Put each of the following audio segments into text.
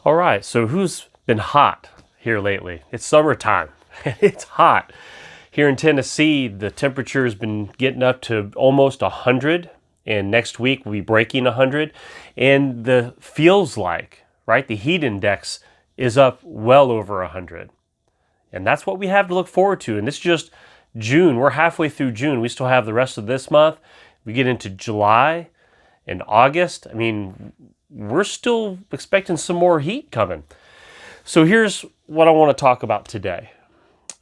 All right, so who's been hot here lately? It's summertime. It's hot. Here in Tennessee, the temperature has been getting up to almost 100, and next week we'll be breaking 100. And the feels like, right, the heat index is up well over 100. And that's what we have to look forward to. And it's just June. We're halfway through June. We still have the rest of this month. We get into July and August. I mean, we're still expecting some more heat coming. So here's what I want to talk about today.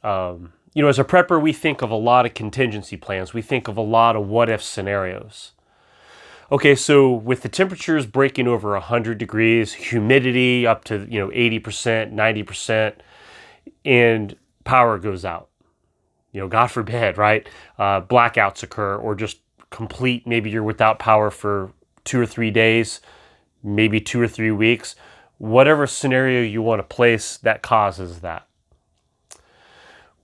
As a prepper, we think of a lot of contingency plans. We think of a lot of what-if scenarios. Okay, so with the temperatures breaking over 100 degrees, humidity up to 80%, 90%, and power goes out. God forbid, right? Blackouts occur, or just complete, maybe you're without power for 2 or 3 days, maybe 2 or 3 weeks. Whatever scenario you want to place that causes that.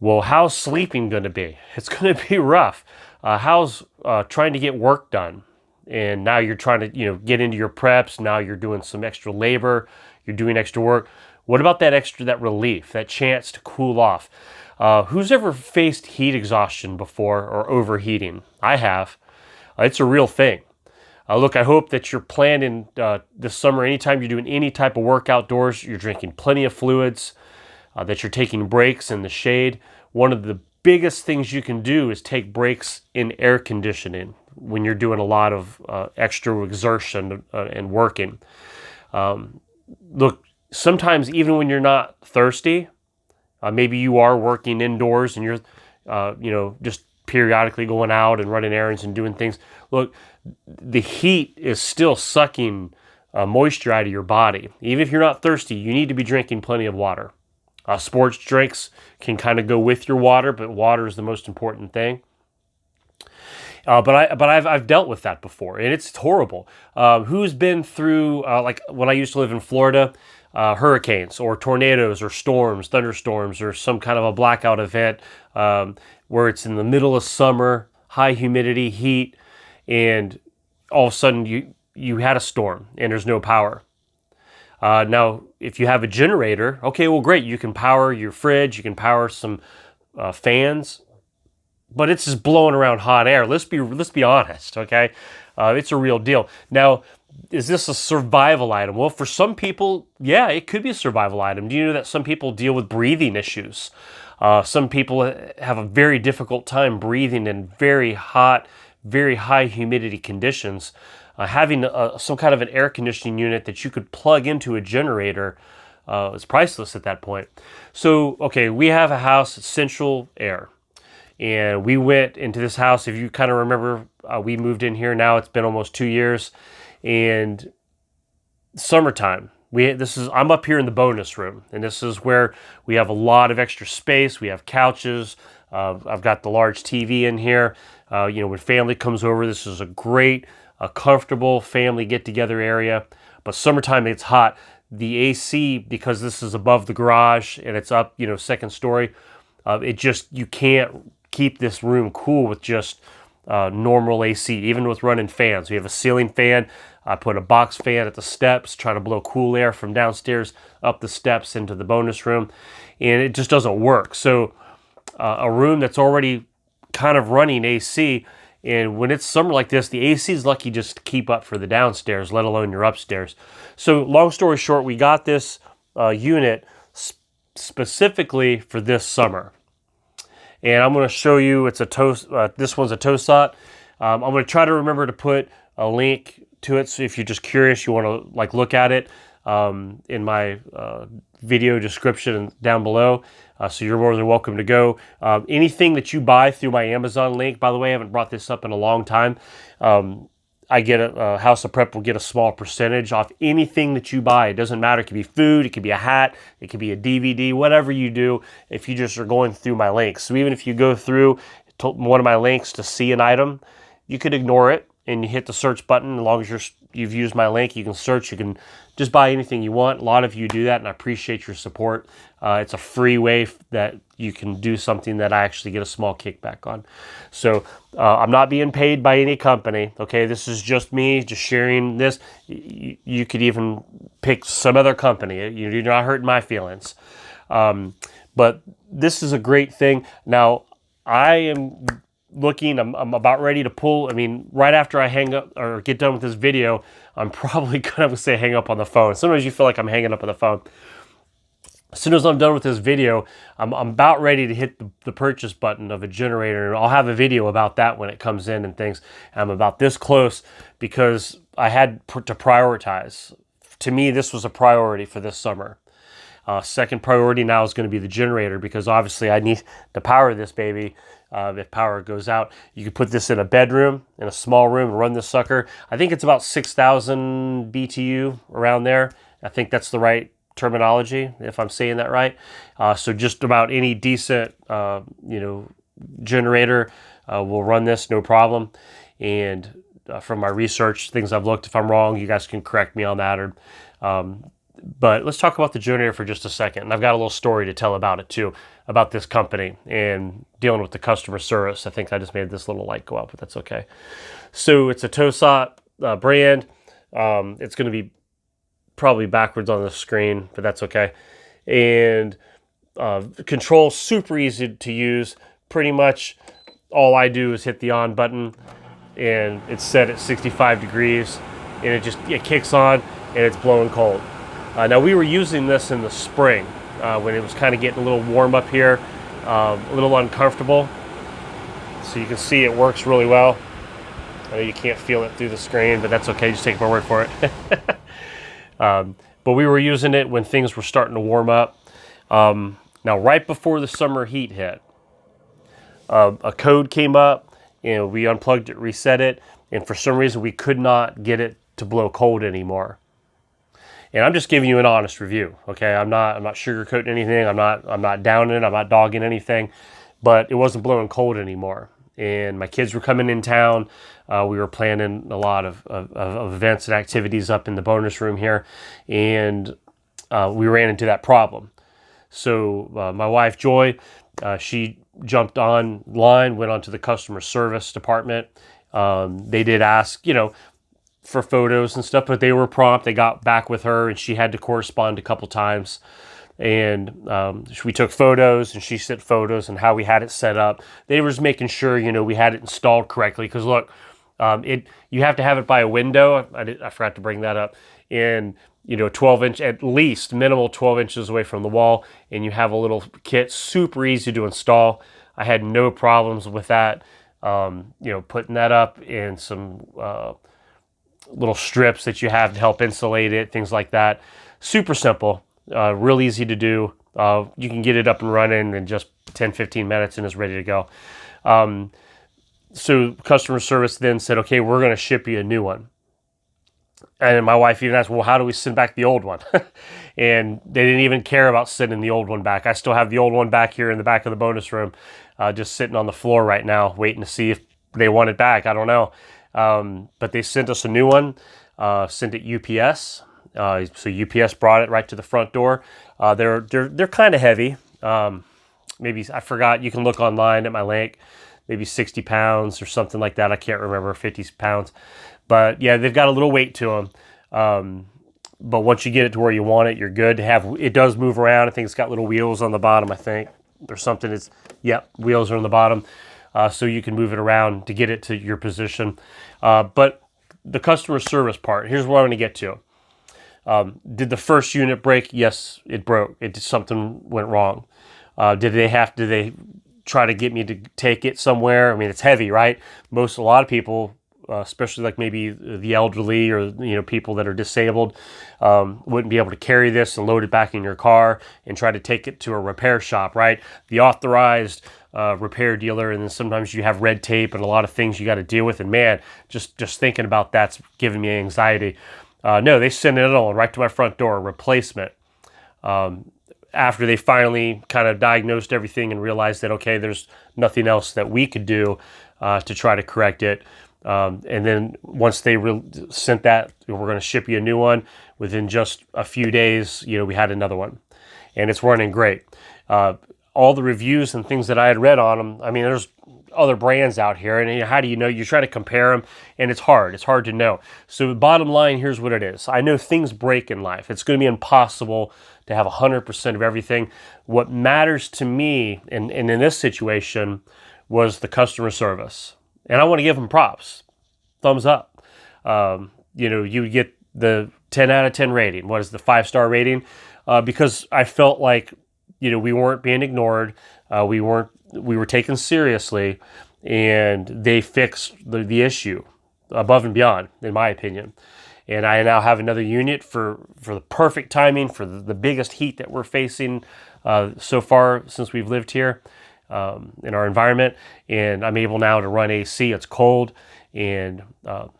Well, how's sleeping going to be? It's going to be rough. How's trying to get work done? And now you're trying to, get into your preps. Now you're doing some extra labor. You're doing extra work. What about that relief, that chance to cool off? Who's ever faced heat exhaustion before or overheating? I have. It's a real thing. Look, I hope that you're planning this summer, anytime you're doing any type of work outdoors, you're drinking plenty of fluids, that you're taking breaks in the shade. One of the biggest things you can do is take breaks in air conditioning when you're doing a lot of extra exertion and working. Look, sometimes even when you're not thirsty, maybe you are working indoors and you're, just periodically going out and running errands and doing things. Look, the heat is still sucking moisture out of your body. Even if you're not thirsty, you need to be drinking plenty of water. Sports drinks can kind of go with your water, but water is the most important thing. But I've dealt with that before, and it's horrible. Who's been through, like when I used to live in Florida, hurricanes or tornadoes or storms, thunderstorms, or some kind of a blackout event where it's in the middle of summer, high humidity, heat, and all of a sudden you had a storm and there's no power. Now, if you have a generator, okay, well, great. You can power your fridge. You can power some fans, but it's just blowing around hot air. Let's be honest, okay? It's a real deal. Now, is this a survival item? Well, for some people, yeah, it could be a survival item. Do you know that some people deal with breathing issues? Some people have a very difficult time breathing in very hot, very high humidity conditions. Having some kind of an air conditioning unit that you could plug into a generator is priceless at that point. So, okay, we have a house, central air. And we went into this house, if you kind of remember, we moved in here now, it's been almost 2 years. And summertime, I'm up here in the bonus room. And this is where we have a lot of extra space. We have couches. I've got the large TV in here. When family comes over, this is a comfortable family get-together area. But summertime, it's hot. The AC, because this is above the garage and it's up, second story, you can't keep this room cool with just normal AC, even with running fans. We have a ceiling fan. I put a box fan at the steps, trying to blow cool air from downstairs up the steps into the bonus room, and it just doesn't work. So a room that's already kind of running AC, and when it's summer like this, the AC is lucky just to keep up for the downstairs, let alone your upstairs. So long story short, we got this unit specifically for this summer. And I'm going to show you, it's a toast. This one's a Tosat. I'm going to try to remember to put a link to it. So if you're just curious, you want to look at it in my video description down below. So you're more than welcome to go. Anything that you buy through my Amazon link, by the way, I haven't brought this up in a long time. I get a House of Prep will get a small percentage off anything that you buy. It doesn't matter. It could be food. It could be a hat. It could be a DVD, whatever you do, if you just are going through my links. So even if you go through one of my links to see an item, you could ignore it and you hit the search button as long as you're you've used my link, you can search, you can just buy anything you want. A lot of you do that, and I appreciate your support. It's a free way that you can do something that I actually get a small kickback on. So I'm not being paid by any company, okay? This is just me just sharing this. You could even pick some other company. You're not hurting my feelings. But this is a great thing. Now, I am looking, I'm about ready to pull. I mean, right after I hang up or get done with this video, I'm probably going to say hang up on the phone. Sometimes you feel like I'm hanging up on the phone. As soon as I'm done with this video, I'm about ready to hit the purchase button of a generator, and I'll have a video about that when it comes in and things. I'm about this close because I had to prioritize. To me, this was a priority for this summer. Second priority now is going to be the generator, because obviously I need to power this baby. If power goes out, you could put this in a bedroom, in a small room, and run this sucker. I think it's about 6,000 BTU around there. I think that's the right terminology, if I'm saying that right. So just about any decent, generator will run this, no problem. And from my research, things I've looked, if I'm wrong, you guys can correct me on that. But let's talk about the generator for just a second. And I've got a little story to tell about it too, about this company and dealing with the customer service. I think I just made this little light go up, but that's okay. So it's a Tosat brand. It's going to be probably backwards on the screen, but that's okay. And control, super easy to use. Pretty much all I do is hit the on button, and it's set at 65 degrees, and it kicks on, and it's blowing cold. Now, we were using this in the spring when it was kind of getting a little warm up here, a little uncomfortable. So you can see it works really well. I know you can't feel it through the screen, but that's okay. Just take my word for it. But we were using it when things were starting to warm up. Now, right before the summer heat hit, a code came up, and we unplugged it, reset it, and for some reason we could not get it to blow cold anymore. And I'm just giving you an honest review, okay? I'm not sugarcoating anything. I'm not downing it. I'm not dogging anything. But it wasn't blowing cold anymore. And my kids were coming in town. We were planning a lot of events and activities up in the bonus room here, and we ran into that problem. So my wife, Joy, she jumped online, went onto the customer service department. They did ask, for photos and stuff, but they were prompt. They got back with her, and she had to correspond a couple times. And we took photos, and she sent photos and how we had it set up. They were just making sure, we had it installed correctly. Because look, you have to have it by a window. I forgot to bring that up. And 12 inch, at least minimal 12 inches away from the wall. And you have a little kit, super easy to install. I had no problems with that. Putting that up in some little strips that you have to help insulate it, things like that. Super simple, real easy to do. You can get it up and running in just 10-15 minutes, and it's ready to go. So customer service then said, okay, we're going to ship you a new one. And my wife even asked, well, how do we send back the old one? And they didn't even care about sending the old one back. I still have the old one back here in the back of the bonus room, just sitting on the floor right now, waiting to see if they want it back. I don't know. But they sent us a new one, sent it UPS. So UPS brought it right to the front door. They're kind of heavy. Maybe, I forgot, you can look online at my link, maybe 60 pounds or something like that. I can't remember, 50 pounds. But yeah, they've got a little weight to them. But once you get it to where you want it, you're good to have. It does move around. I think it's got little wheels on the bottom, I think, or something. Wheels are on the bottom. So you can move it around to get it to your position. But the customer service part, here's what I'm going to get to. Did the first unit break? Yes, it broke. Something went wrong. Did they try to get me to take it somewhere? I mean, it's heavy, right? A lot of people, especially like maybe the elderly or people that are disabled, wouldn't be able to carry this and load it back in your car and try to take it to a repair shop, right? The authorized repair dealer, and then sometimes you have red tape and a lot of things you got to deal with. And man, just thinking about that's giving me anxiety. No, they sent it on right to my front door, a replacement. After they finally kind of diagnosed everything and realized that, okay, there's nothing else that we could do to try to correct it. And then once they sent that, we're going to ship you a new one. Within just a few days, we had another one, and it's running great. All the reviews and things that I had read on them, I mean, there's other brands out here, and how do you know? You try to compare them, and it's hard. It's hard to know. So bottom line, here's what it is. I know things break in life. It's going to be impossible to have 100% of everything. What matters to me, and in this situation, was the customer service. And I want to give them props. Thumbs up. You would get the 10 out of 10 rating. What is the 5-star rating? Because I felt like, we weren't being ignored. We were taken seriously, and they fixed the issue above and beyond, in my opinion. And I now have another unit for the perfect timing for the biggest heat that we're facing so far since we've lived here in our environment. And I'm able now to run AC. It's cold, and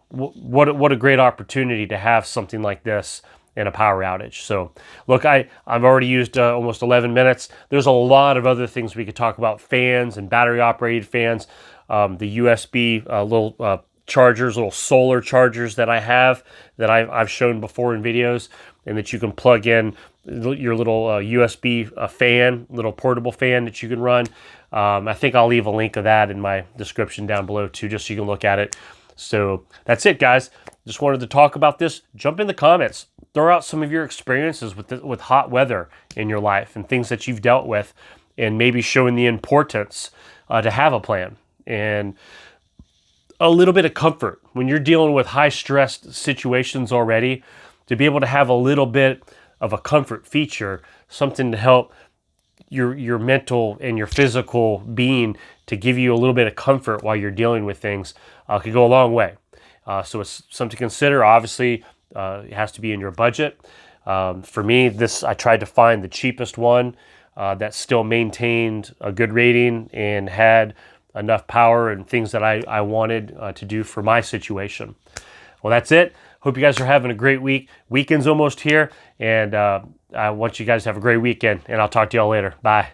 what a great opportunity to have something like this in a power outage. So look, I've already used almost 11 minutes. There's a lot of other things we could talk about: fans and battery operated fans, the USB little chargers, little solar chargers that I have that I've shown before in videos, and that you can plug in your little USB fan, little portable fan that you can run. I think I'll leave a link of that in my description down below too, just so you can look at it. So that's it, guys. Just wanted to talk about this. Jump in the comments. Throw out some of your experiences with hot weather in your life and things that you've dealt with, and maybe showing the importance to have a plan and a little bit of comfort when you're dealing with high stressed situations already. To be able to have a little bit of a comfort feature, something to help your mental and your physical being, to give you a little bit of comfort while you're dealing with things, could go a long way. So it's something to consider. Obviously, it has to be in your budget. For me, I tried to find the cheapest one that still maintained a good rating and had enough power and things that I wanted to do for my situation. Well, that's it. Hope you guys are having a great week. Weekend's almost here, and I want you guys to have a great weekend, and I'll talk to y'all later. Bye.